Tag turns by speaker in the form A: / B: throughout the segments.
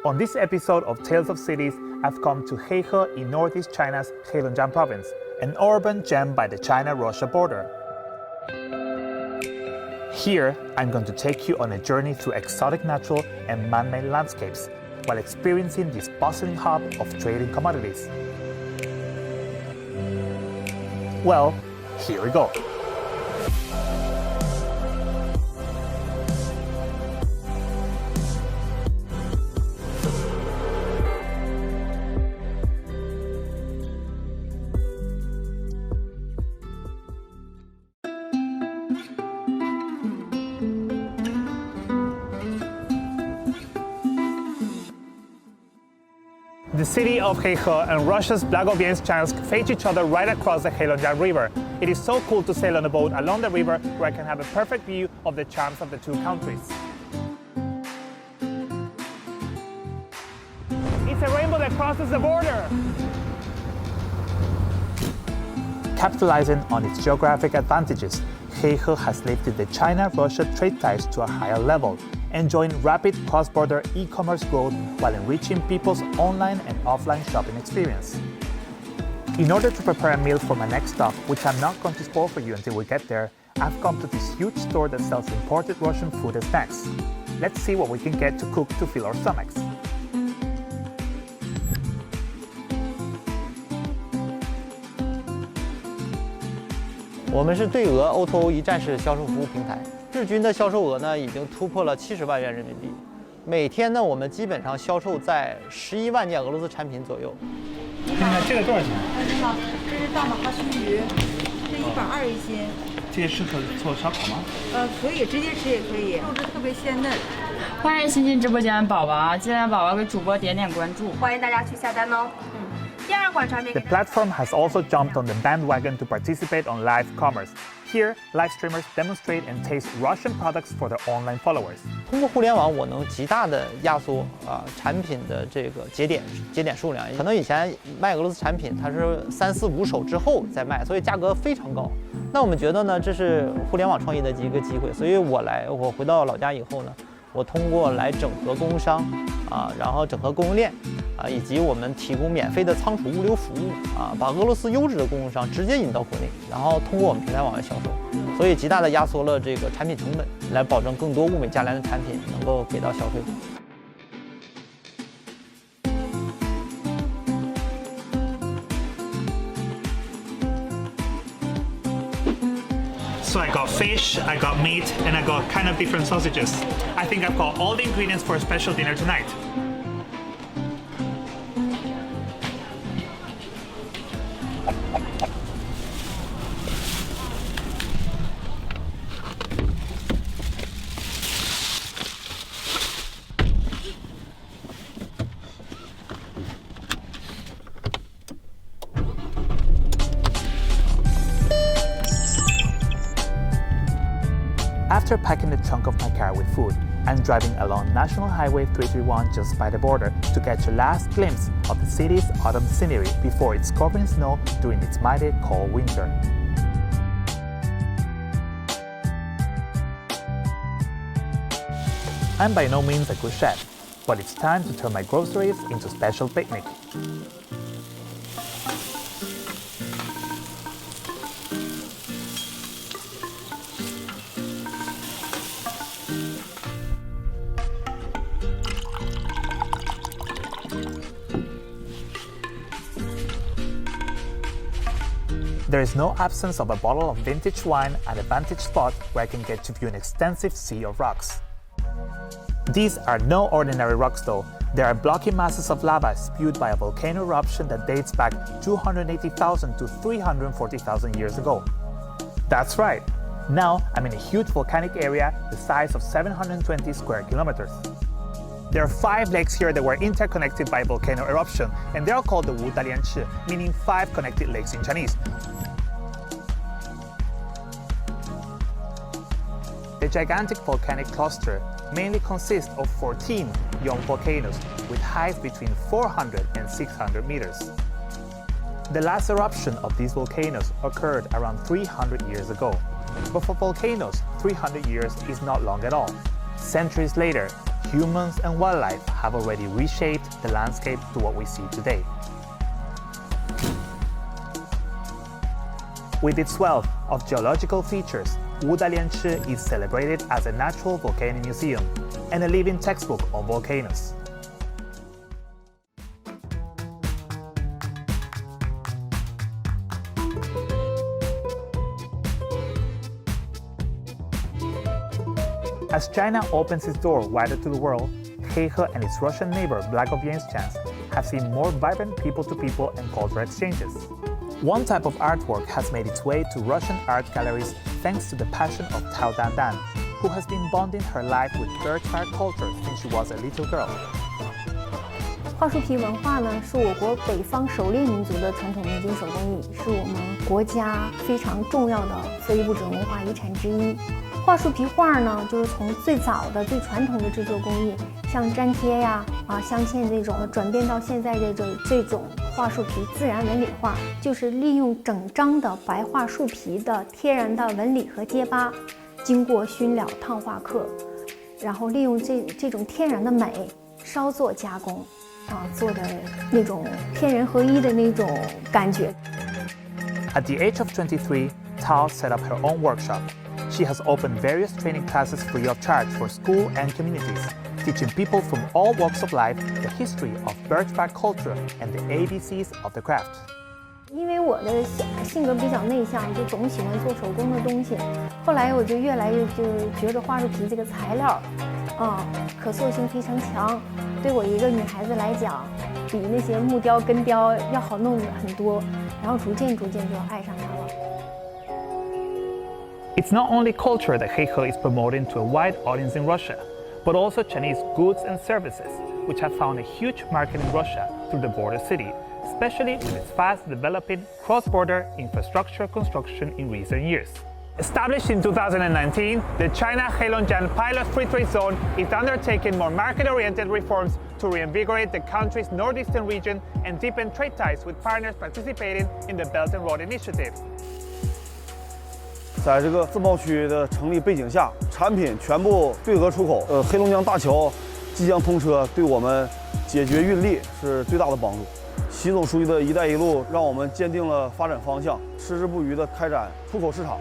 A: On this episode of Tales of Cities, I've come to Heihe in northeast China's Heilongjiang province, an urban gem by the China-Russia border. Here, I'm going to take you on a journey through exotic natural and man-made landscapes while experiencing this bustling hub of trading commodities. Well, here we go. The city of Heihe and Russia's Vudalianchi face each other right across the Heilongjiang River. It is so cool to sail on a boat along the river where I can have a perfect view of the charms of the two countries. It's a rainbow that crosses the border! Capitalizing on its geographic advantages, Heihe has lifted the China-Russia trade ties to a higher level, enjoying rapid cross-border e-commerce growth while enriching people's online and offline shopping experience. In order to prepare a meal for my next stop, which I'm not going to spoil for you until we get there, I've come to this huge store that sells imported Russian food and snacks. Let's see what we can get to cook to fill our stomachs.
B: 我们是对俄O2O一站式销售服务平台，日均的销售额呢已经突破了70万元人民币。每天呢，我们基本上销售在11万件俄罗斯产品左右。
A: 看看这个多少钱？
C: 你好，这是大马哈须鱼，这120一斤。
A: 这些适合做烧烤吗？
C: 可以，直接吃也可以，肉质特别鲜嫩。
D: 欢迎新进直播间的宝宝，进来宝宝给主播点点关注，
E: 欢迎大家去下单哦。第二款产品。
A: The platform has also jumped on the bandwagon to participate on live commerce. Here, live streamers demonstrate and taste Russian products for their online followers.
B: 通过互联网，我能极大的压缩产品的这个节点数量。可能以前卖俄罗斯产品，它是3、4、5手之后再卖，所以价格非常高。那我们觉得呢，这是互联网创业的一个机会。所以我回到老家以后呢，我通过来整合供应商然后整合供应链以及我们提供免费的仓储物流服务把俄罗斯优质的供应商直接引到国内，然后通过我们平台往外销售，所以极大的压缩了这个产品成本，来保证更多物美价廉的产品能够给到消费者。
A: So I got fish, I got meat, and I got kind of different sausages. I think I've got all the ingredients for a special dinner tonight. After packing the trunk of my car with food, I'm driving along National Highway 331 just by the border to catch a last glimpse of the city's autumn scenery before it's covered in snow during its mighty cold winter. I'm by no means a good chef, but it's time to turn my groceries into a special picnic. There is no absence of a bottle of vintage wine at a vantage spot where I can get to view an extensive sea of rocks. These are no ordinary rocks though. They are blocky masses of lava spewed by a volcano eruption that dates back 280,000 to 340,000 years ago. That's right. Now I'm in a huge volcanic area the size of 720 square kilometers. There are 5 lakes here that were interconnected by a volcano eruption, and they are called the Wudalianchi, meaning 5 connected lakes in Chinese. The gigantic volcanic cluster mainly consists of 14 young volcanoes with heights between 400 and 600 meters. The last eruption of these volcanoes occurred around 300 years ago. But for volcanoes, 300 years is not long at all. Centuries later, humans and wildlife have already reshaped the landscape to what we see today. With its wealth of geological features, Wudalianchi is celebrated as a natural volcanic museum and a living textbook on volcanoes. As China opens its door wider to the world, Heihe and its Russian neighbor Blagoveshchansk have seen more vibrant people-to-people and cultural exchanges. One type of artwork has made its way to Russian art galleries thanks to the passion of Tao Dandan, who has been bonding her life with birch bark culture since she was a little girl.
F: 桦树皮文化呢，是我国北方狩猎民族的传统民间手工艺，是我们国家非常重要的非物质文化遗产之一。桦树皮画呢，就是从最早的、最传统的制作工艺，像粘贴呀、镶嵌这种，转变到现在这种桦树皮自然纹理画，就是利用整张的白桦树皮的天然的纹理和结疤，经过熏疗、烫化刻，然后利用这种天然的美稍作加工。做的那种天人合一的那种感觉。
A: At the age of 23, Tao set up her own workshop. She has opened various training classes free of charge for school and communities, teaching people from all walks of life the history of birch bark culture and the ABCs of the craft.
F: 因为我的性格比较内向，就总喜欢做手工的东西。后来我就越来越就觉得桦树皮这个材料，可塑性非常强。对我一个女孩子来讲，比那些木雕、根雕要好弄很多，然后逐渐就爱上它了。
A: It's not only culture that Heihe is promoting to a wide audience in Russia, but also Chinese goods and services, which have found a huge market in Russia through the border city, especially with its fast developing cross-border infrastructure construction in recent years. Established in 2019, the China Heilongjiang Pilot Free Trade Zone is undertaking more market-oriented reforms to reinvigorate the country's northeastern region and deepen trade ties with partners participating in the Belt and Road Initiative.
G: 在这个自贸区的成立背景下，产品全部对俄出口。黑龙江大桥即将通车，对我们解决运力是最大的帮助。习总书记的一带一路让我们坚定了发展方向，矢志不渝地开展出口市场。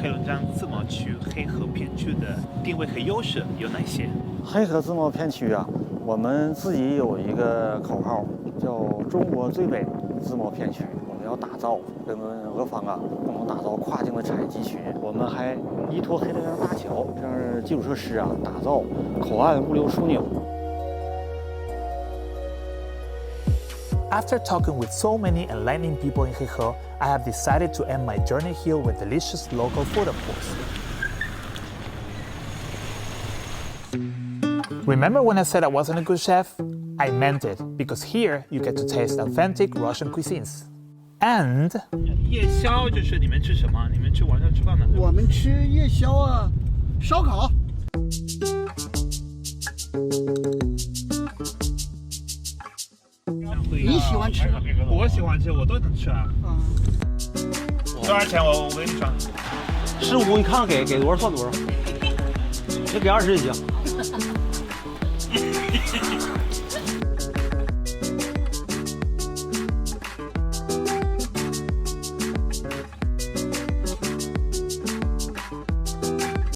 A: 黑龙江自贸区黑河片区的定位和优势有哪些？
H: 黑河自贸片区啊，我们自己有一个口号，叫“中国最美自贸片区”。我们要打造跟俄方共同打造跨境的产业集群。我们还依托黑龙江大桥这样的基础设施打造口岸物流枢纽。
A: After talking with so many enlightening people in Heihe, I have decided to end my journey here with delicious local food, of course. Remember when I said I wasn't a good chef? I meant it, because here you get to taste authentic Russian cuisines. And
I: 夜宵就是你们吃什么？你们去晚上吃饭呢？
J: 我们吃夜宵烧烤。你喜欢吃？
I: 我喜欢吃，我都能吃啊。多少钱？我给你算。
K: 15，你看看给多少算多少。就给20就行。